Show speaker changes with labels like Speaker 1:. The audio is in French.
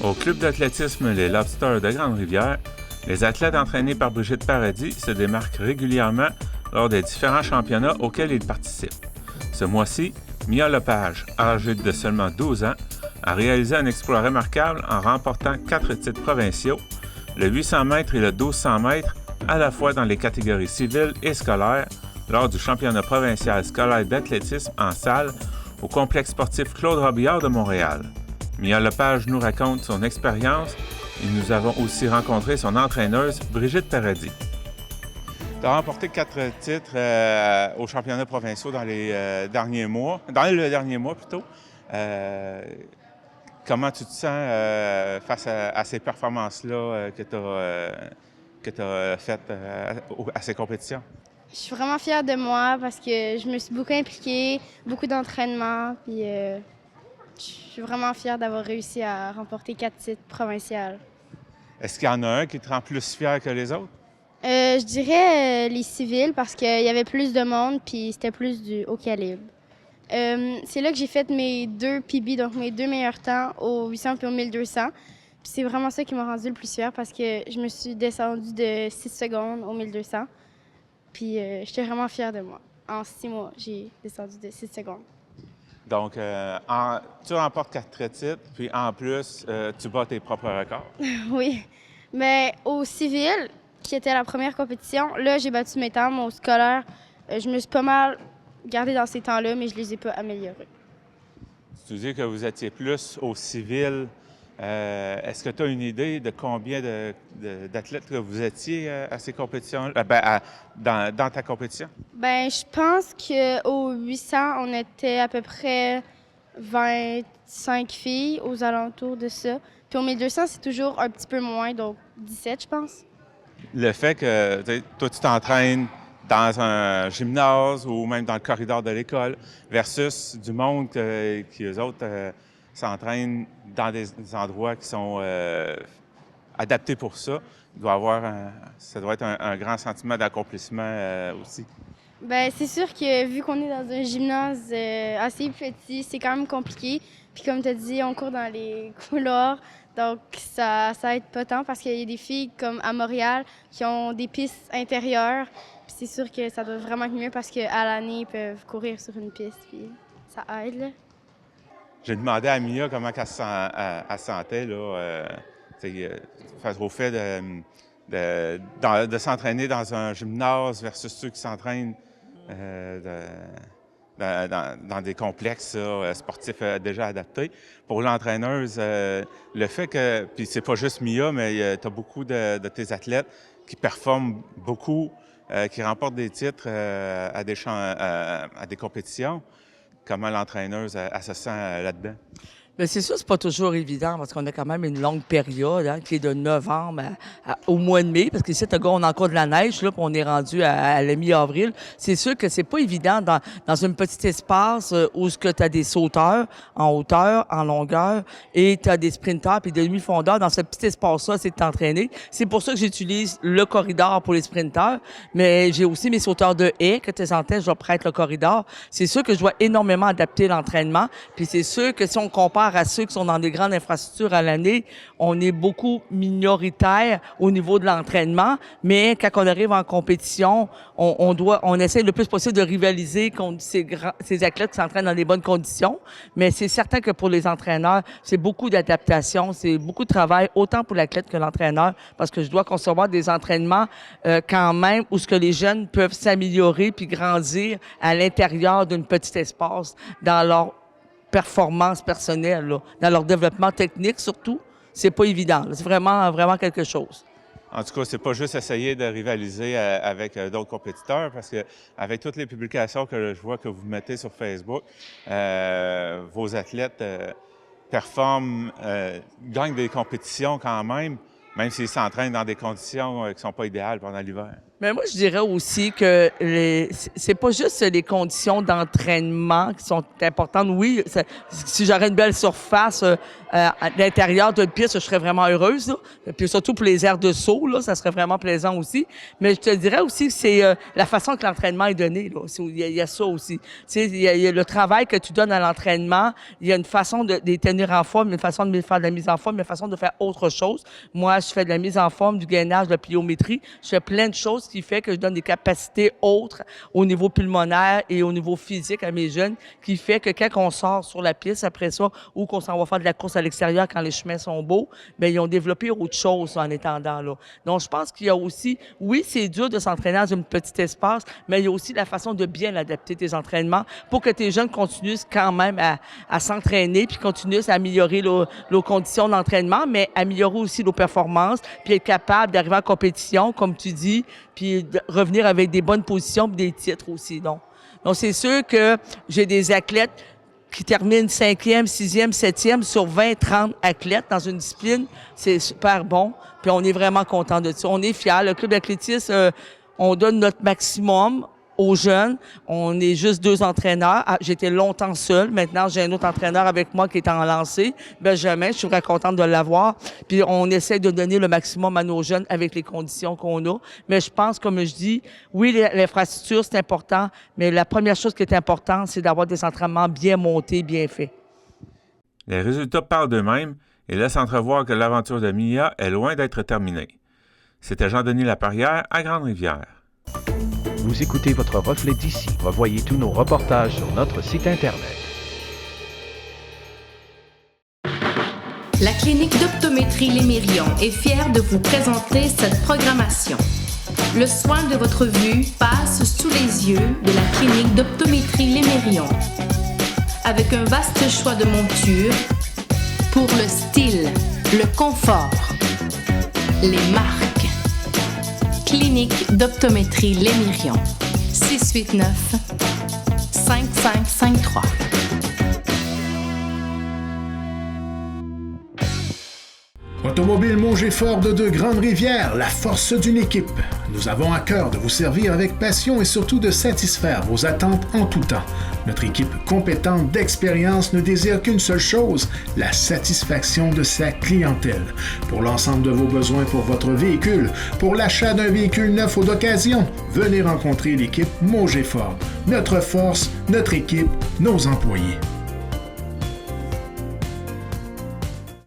Speaker 1: Au club d'athlétisme Les Lobsters de Grande-Rivière, les athlètes entraînés par Brigitte Paradis se démarquent régulièrement lors des différents championnats auxquels ils participent. Ce mois-ci, Mia Lepage, âgée de seulement 12 ans, a réalisé un exploit remarquable en remportant 4 titres provinciaux, le 800 mètres et le 1200 mètres, à la fois dans les catégories civiles et scolaires, lors du championnat provincial scolaire d'athlétisme en salle au complexe sportif Claude Robillard de Montréal. Mia Lepage nous raconte son expérience et nous avons aussi rencontré son entraîneuse, Brigitte Paradis. Tu as remporté 4 titres aux championnats provinciaux dans le dernier mois plutôt. Comment tu te sens face à ces performances-là que tu as faites à ces compétitions?
Speaker 2: Je suis vraiment fière de moi parce que je me suis beaucoup impliquée, beaucoup d'entraînement, puis je suis vraiment fière d'avoir réussi à remporter 4 titres provinciaux.
Speaker 1: Est-ce qu'il y en a un qui te rend plus fier que les autres?
Speaker 2: Je dirais les civils parce qu'il y avait plus de monde puis c'était plus du haut calibre. C'est là que j'ai fait mes 2 PB, donc mes 2 meilleurs temps au 800 et au 1200. Puis c'est vraiment ça qui m'a rendue le plus fière parce que je me suis descendue de 6 secondes au 1200. Puis j'étais vraiment fière de moi. En 6 mois, j'ai descendu de 6 secondes.
Speaker 1: Donc, tu remportes 4 titres, puis en plus, tu bats tes propres records.
Speaker 2: Oui. Mais au civil, qui était la première compétition, là, j'ai battu mes temps. Mais au scolaire, je me suis pas mal gardée dans ces temps-là, mais je les ai pas améliorés.
Speaker 1: Tu dis que vous étiez plus au civil. Est-ce que tu as une idée de combien d'athlètes que vous étiez à ces compétitions, dans ta compétition?
Speaker 2: Bien, je pense qu'au 800, on était à peu près 25 filles aux alentours de ça. Puis au 1200, c'est toujours un petit peu moins, donc 17, je pense.
Speaker 1: Le fait que toi, tu t'entraînes dans un gymnase ou même dans le corridor de l'école versus du monde qui, eux autres, s'entraînent dans des endroits qui sont adaptés pour ça. Ça doit être un grand sentiment d'accomplissement aussi.
Speaker 2: Bien, c'est sûr que vu qu'on est dans un gymnase assez petit, c'est quand même compliqué. Puis comme tu as dit, on court dans les couloirs, donc ça aide pas tant parce qu'il y a des filles comme à Montréal qui ont des pistes intérieures. Puis c'est sûr que ça doit vraiment être mieux parce qu'à l'année, ils peuvent courir sur une piste, puis ça aide, là.
Speaker 1: J'ai demandé à Mia comment elle se sentait là, face au fait de s'entraîner dans un gymnase versus ceux qui s'entraînent dans des complexes sportifs déjà adaptés. Pour l'entraîneuse, le fait que, puis c'est pas juste Mia, mais tu as beaucoup de tes athlètes qui performent beaucoup, qui remportent des titres à des compétitions. Comment l'entraîneuse, elle se sent là-dedans?
Speaker 3: Bien, c'est sûr, c'est pas toujours évident parce qu'on a quand même une longue période qui est de novembre au mois de mai, parce qu'ici, on a encore de la neige, là, puis on est rendu à la mi-avril. C'est sûr que c'est pas évident dans un petit espace où tu as des sauteurs en hauteur, en longueur, et tu as des sprinteurs puis des demi-fondeurs. Dans ce petit espace-là, c'est de t'entraîner. C'est pour ça que j'utilise le corridor pour les sprinteurs, mais j'ai aussi mes sauteurs de haies que tu sentais, je dois prêtre le corridor. C'est sûr que je dois énormément adapter l'entraînement, puis c'est sûr que si on compare à ceux qui sont dans des grandes infrastructures à l'année, on est beaucoup minoritaire au niveau de l'entraînement, mais quand on arrive en compétition, on essaie le plus possible de rivaliser contre ces athlètes qui s'entraînent dans des bonnes conditions, mais c'est certain que pour les entraîneurs, c'est beaucoup d'adaptation, c'est beaucoup de travail, autant pour l'athlète que l'entraîneur, parce que je dois concevoir des entraînements quand même où ce que les jeunes peuvent s'améliorer puis grandir à l'intérieur d'un petit espace dans leur performance personnelle, là, dans leur développement technique surtout. C'est pas évident. C'est vraiment, vraiment quelque chose.
Speaker 1: En tout cas, c'est pas juste essayer de rivaliser avec d'autres compétiteurs, parce que avec toutes les publications que je vois que vous mettez sur Facebook, vos athlètes performent, gagnent des compétitions quand même s'ils s'entraînent dans des conditions qui sont pas idéales pendant l'hiver.
Speaker 3: Mais moi, je dirais aussi que c'est pas juste les conditions d'entraînement qui sont importantes. Oui, si j'aurais une belle surface à l'intérieur d'une piste, je serais vraiment heureuse. Là. Puis surtout pour les aires de saut, là, ça serait vraiment plaisant aussi. Mais je te dirais aussi que c'est la façon que l'entraînement est donné. Là. Il y a ça aussi. Tu sais, il y a le travail que tu donnes à l'entraînement. Il y a une façon de les tenir en forme, une façon de faire de la mise en forme, une façon de faire autre chose. Moi, je fais de la mise en forme, du gainage, de la pliométrie. Je fais plein de choses qui fait que je donne des capacités autres au niveau pulmonaire et au niveau physique à mes jeunes, qui fait que quand on sort sur la piste après ça, ou qu'on s'en va faire de la course à l'extérieur quand les chemins sont beaux, bien, ils ont développé autre chose en étendant là. Donc, je pense qu'il y a aussi, oui, c'est dur de s'entraîner dans un petit espace, mais il y a aussi la façon de bien adapter tes entraînements pour que tes jeunes continuent quand même à s'entraîner puis continuent à améliorer leurs conditions d'entraînement, mais améliorer aussi nos performances puis être capable d'arriver en compétition, comme tu dis, puis de revenir avec des bonnes positions et des titres aussi. Donc, c'est sûr que j'ai des athlètes qui terminent 5e, 6e, 7e sur 20, 30 athlètes dans une discipline. C'est super bon. Puis on est vraiment content de ça. On est fiers. Le club d'athlétisme, on donne notre maximum aux jeunes. On est juste 2 entraîneurs. J'étais longtemps seule. Maintenant, j'ai un autre entraîneur avec moi qui est en lancée, Benjamin. Je suis très contente de l'avoir. Puis on essaie de donner le maximum à nos jeunes avec les conditions qu'on a. Mais je pense, comme je dis, oui, l'infrastructure, c'est important, mais la première chose qui est importante, c'est d'avoir des entraînements bien montés, bien faits.
Speaker 1: Les résultats parlent d'eux-mêmes et laissent entrevoir que l'aventure de Mia est loin d'être terminée. C'était Jean-Denis Laperrière à Grande-Rivière.
Speaker 4: Vous écoutez votre reflet d'ici. Revoyez tous nos reportages sur notre site Internet.
Speaker 5: La clinique d'optométrie Les Mérions est fière de vous présenter cette programmation. Le soin de votre vue passe sous les yeux de la clinique d'optométrie Les Mérions. Avec un vaste choix de montures pour le style, le confort, les marques. Clinique d'optométrie Les Mérions. 689-5553.
Speaker 6: Automobile Mauger Ford de Grande-Rivière, la force d'une équipe. Nous avons à cœur de vous servir avec passion et surtout de satisfaire vos attentes en tout temps. Notre équipe compétente d'expérience ne désire qu'une seule chose, la satisfaction de sa clientèle. Pour l'ensemble de vos besoins pour votre véhicule, pour l'achat d'un véhicule neuf ou d'occasion, venez rencontrer l'équipe Mauger Ford. Notre force, notre équipe, nos employés.